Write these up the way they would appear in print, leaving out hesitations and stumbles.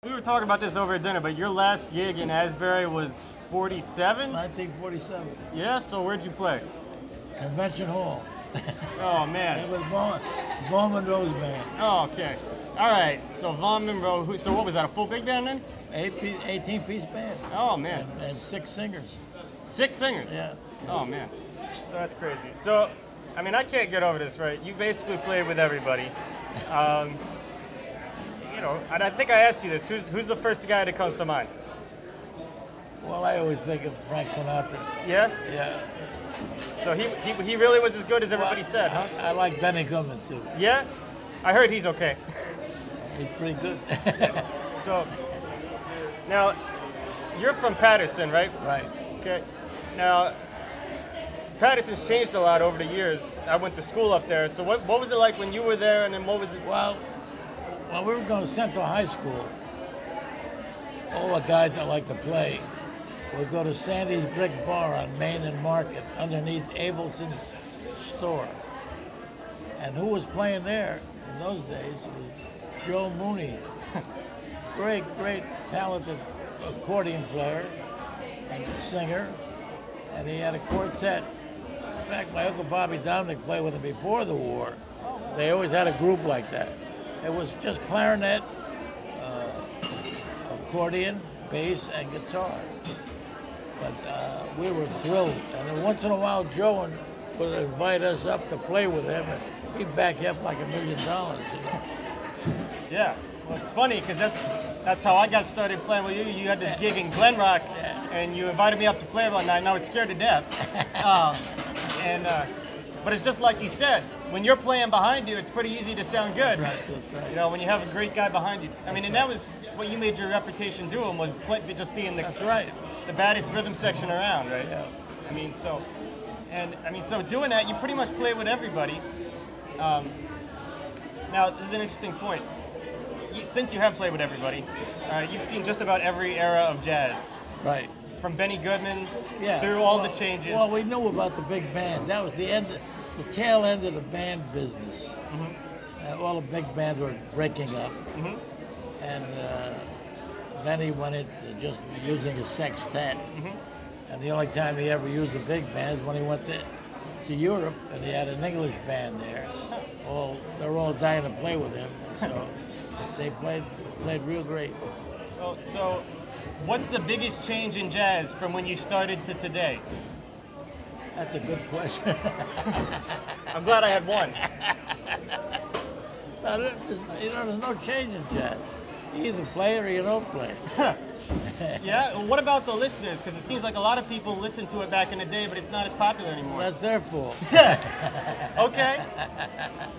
We were talking about this over at dinner, but your last gig in Asbury was 47? 1947. Yeah, so where'd you play? Convention Hall. Oh, man. It was Vaughn Monroe's band. Oh, okay. All right, so Vaughn Monroe, so what was that, a full big band then? 18-piece band. Oh, man. And 6 singers. 6 singers? Yeah. Oh, man. So that's crazy. So, I mean, I can't get over this, right? You basically played with everybody. You know, and I think I asked you this. Who's the first guy that comes to mind? Well, I always think of Frank Sinatra. Yeah? Yeah. So he really was as good as everybody said, huh? I like Benny Goodman, too. Yeah? I heard he's okay. He's pretty good. So, now, you're from Patterson, right? Right. Okay. Now, Patterson's changed a lot over the years. I went to school up there. So what was it like when you were there, and then what was it? Well, when we were going to Central High School, all the guys that like to play would go to Sandy's Brick Bar on Main and Market underneath Abelson's store. And who was playing there in those days was Joe Mooney. Great talented accordion player and singer. And he had a quartet. In fact, my Uncle Bobby Dominic played with him before the war. They always had a group like that. It was just clarinet, accordion, bass, and guitar. But we were thrilled. And then once in a while, Joe would invite us up to play with him, and he'd back you up like $1 million. You know? Yeah. Well, it's funny because that's how I got started playing with you. You had this gig in Glen Rock, and you invited me up to play one night, and I was scared to death. But it's just like you said, when you're playing behind you, it's pretty easy to sound good. That's right. You know, when you have a great guy behind you. I mean, and that was what you made your reputation doing, was just being the baddest rhythm section around, right? Yeah. I mean, so doing that, you pretty much play with everybody. Now, this is an interesting point. Since you have played with everybody, you've seen just about every era of jazz. Right. From Benny Goodman through all the changes. Well, we knew about the big band. That was the tail end of the band business. Mm-hmm. All the big bands were breaking up. Mm-hmm. And Benny went into just using a sextet. Mm-hmm. And the only time he ever used a big band is when he went to Europe, and he had an English band there. They were all dying to play with him. So they played real great. Well, so what's the biggest change in jazz from when you started to today? That's a good question. I'm glad I had one. There's no change in jazz. You either play it or you don't play it. Yeah? Well, what about the listeners? Because it seems like a lot of people listened to it back in the day, but it's not as popular anymore. That's their fault. Yeah. Okay.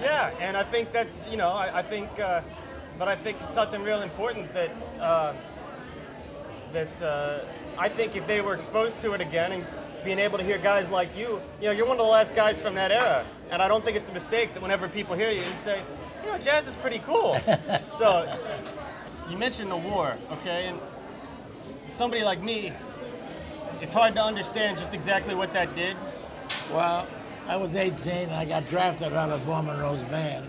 Yeah, and I think that's, but I think it's something real important that I think if they were exposed to it again and being able to hear guys like you, you're one of the last guys from that era, and I don't think it's a mistake that whenever people hear you, you say, jazz is pretty cool. So, you mentioned the war, okay, and somebody like me, it's hard to understand just exactly what that did. Well, I was 18 and I got drafted out of Vaughn Monroe's band,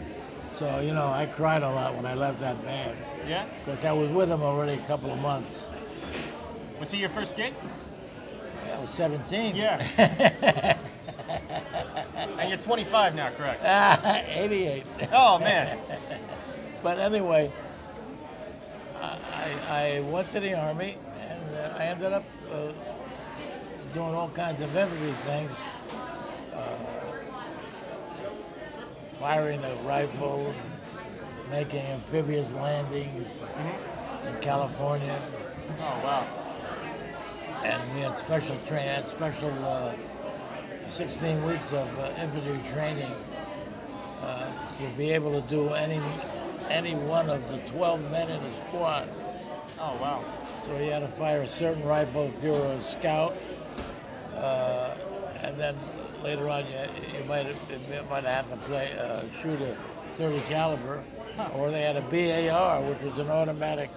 so I cried a lot when I left that band. Yeah? Because I was with him already a couple of months. Was he your first gig? I was 17. Yeah. And you're 25 now, correct? 88. Oh, man. But anyway, I went to the Army, and I ended up doing all kinds of infantry things. Firing a rifle, making amphibious landings in California. Oh, wow. And we had special 16 weeks of infantry training to be able to do any one of the 12 men in a squad. Oh, wow. So you had to fire a certain rifle if you were a scout, and then later on you might have to shoot a 30 caliber, or they had a BAR, which was an automatic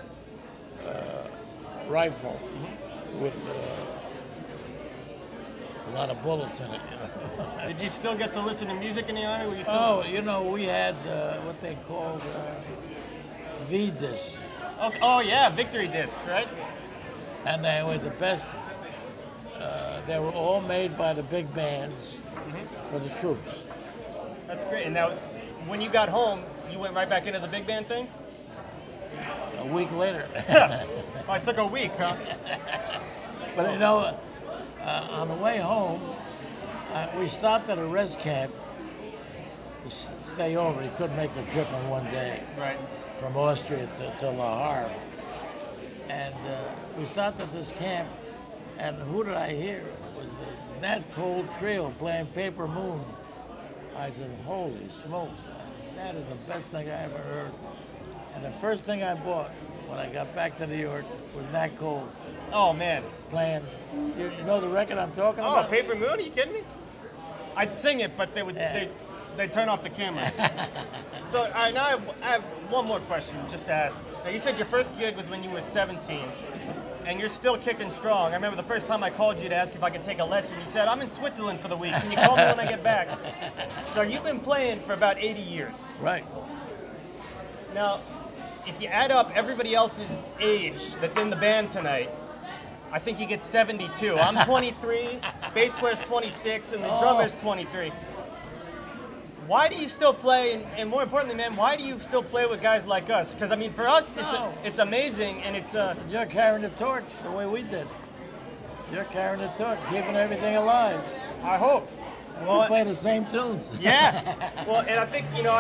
rifle with a lot of bullets in it. Did you still get to listen to music in the Army? We had what they called V-discs. Oh yeah, victory discs, right? And they were the best. They were all made by the big bands for the troops. That's great. And now, when you got home, you went right back into the big band thing? A week later. Oh, it took a week, huh? But you know, on the way home, we stopped at a res camp to stay over. He couldn't make the trip in one day. Right. From Austria to La Havre. And we stopped at this camp, and who did I hear? It was the Nat Cole Trio playing Paper Moon. I said, holy smokes, that is the best thing I ever heard. And the first thing I bought when I got back to New York was Nat Cole. Oh, man. Playing, you know the record I'm talking about? Oh, Paper Moon? Are you kidding me? I'd sing it, but they'd turn off the cameras. So now I have one more question just to ask. Now, you said your first gig was when you were 17, and you're still kicking strong. I remember the first time I called you to ask if I could take a lesson, you said, I'm in Switzerland for the week. Can you call me when I get back? So you've been playing for about 80 years. Right. Now, if you add up everybody else's age that's in the band tonight, I think you get 72. I'm 23, bass player's 26, and the drummer's 23. Why do you still play, and more importantly, man, why do you still play with guys like us? Because, I mean, for us, it's amazing, and it's... You're carrying the torch the way we did. You're carrying the torch, keeping everything alive. I hope. We play the same tunes. Yeah. Well, and I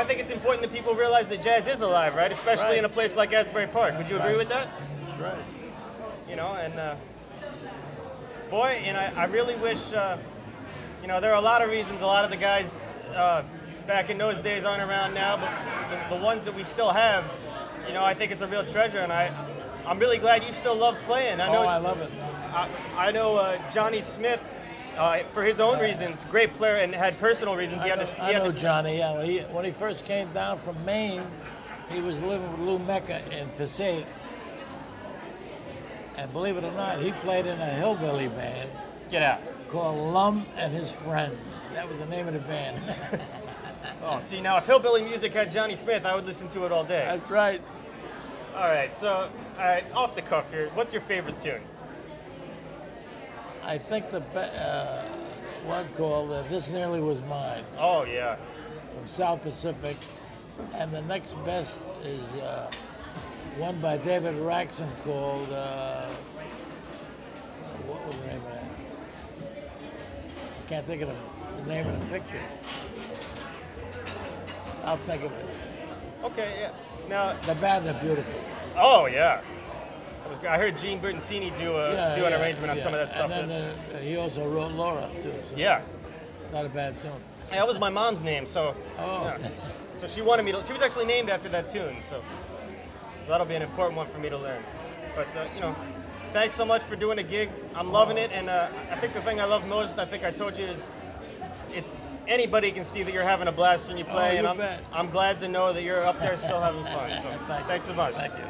think it's important that people realize that jazz is alive, right? Especially in a place like Asbury Park. Would you agree with that? That's right. You know, and boy, and I really wish, you know, there are a lot of reasons a lot of the guys back in those days aren't around now, but the ones that we still have, you know, I think it's a real treasure, and I'm really glad you still love playing. I love it. I know Johnny Smith, for his own reasons, great player and had personal reasons. I know Johnny, yeah. When he first came down from Maine, he was living with Lou Mecca in Passaic. And believe it or not, he played in a hillbilly band. Get out. Called Lum and His Friends. That was the name of the band. Oh, see, now if hillbilly music had Johnny Smith, I would listen to it all day. That's right. All right, so, off the cuff here, what's your favorite tune? I think the one called This Nearly Was Mine. Oh, yeah. From South Pacific. And the next best is one by David Raxon called, what was the name of that? I can't think of the name of the picture. I'll think of it. Okay, yeah. Now, the band are beautiful. Oh, yeah. I heard Gene Bertoncini do an arrangement on some of that stuff. And then he also wrote Laura, too. So yeah. Not a bad tune. Yeah, that was my mom's name, so. Oh. Yeah. So she wanted me to. She was actually named after that tune, so that'll be an important one for me to learn. But you know, thanks so much for doing a gig. I'm loving it, and I think the thing I love most, I think I told you, is it's anybody can see that you're having a blast when you play, and I'm glad to know that you're up there still having fun. So thanks so much. Thank you.